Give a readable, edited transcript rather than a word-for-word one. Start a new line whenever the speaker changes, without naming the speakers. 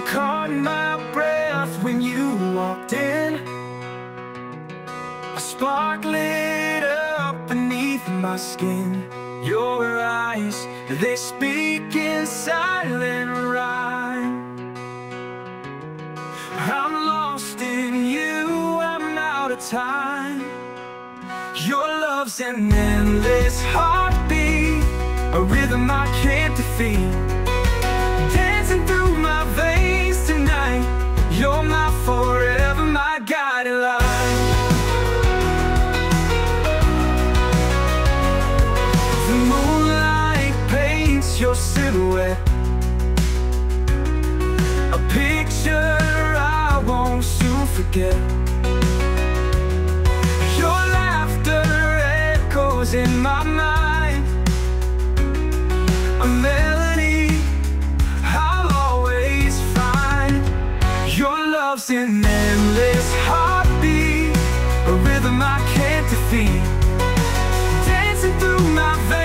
caught my breath when you walked in. A spark lit up beneath my skin. Your eyes, they speak in silent rhyme. I'm lost in you, I'm out of time. Your love's an endless heartbeat, a rhythm I can't defeat. Dancing through my veins tonight, you're my forever, my guiding light. The moonlight paints your silhouette, a picture I won't soon forget. Your laughter echoes in my mind, a melody I'll always find. Your love's an endless heartbeat, a rhythm I can't defeat. Dancing through my veins